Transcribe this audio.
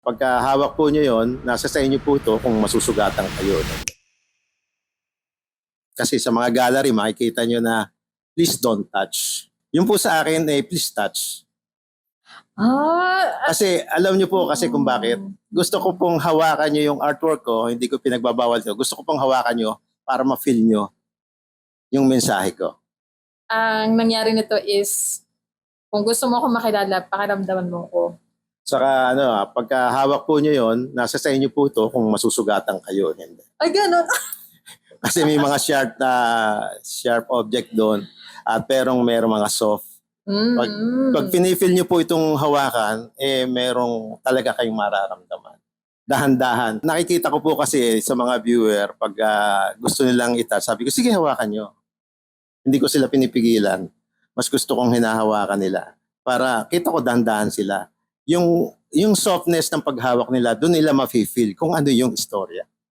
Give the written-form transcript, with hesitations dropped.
Pagka hawak po nyo yon, nasa sa inyo po to kung masusugatan kayo. Kasi sa mga gallery, makikita nyo na please don't touch. Yung po sa akin, please touch. Kasi alam nyo po kasi kung bakit. Gusto ko pong hawakan nyo yung artwork ko, hindi ko pinagbabawal to. Gusto ko pong hawakan nyo para ma-feel nyo yung mensahe ko. Ang nangyari nito is, kung gusto mo akong makilala, pakiramdaman mo ko. Saka pagka hawak po nyo yon, nasa sa inyo po to kung masusugatan kayo. Hindi. Ay, ganun. Kasi may mga sharp object doon at merong mga soft. Pag pinifeel nyo po itong hawakan, merong talaga kayong mararamdaman. Dahan-dahan. Nakikita ko po kasi sa mga viewer, pag gusto nilang itouch, sabi ko, sige hawakan nyo. Hindi ko sila pinipigilan. Mas gusto kong hinahawakan nila. Para kita ko dahan-dahan sila. Yung softness ng paghawak nila, doon nila ma-feel kung ano yung istorya.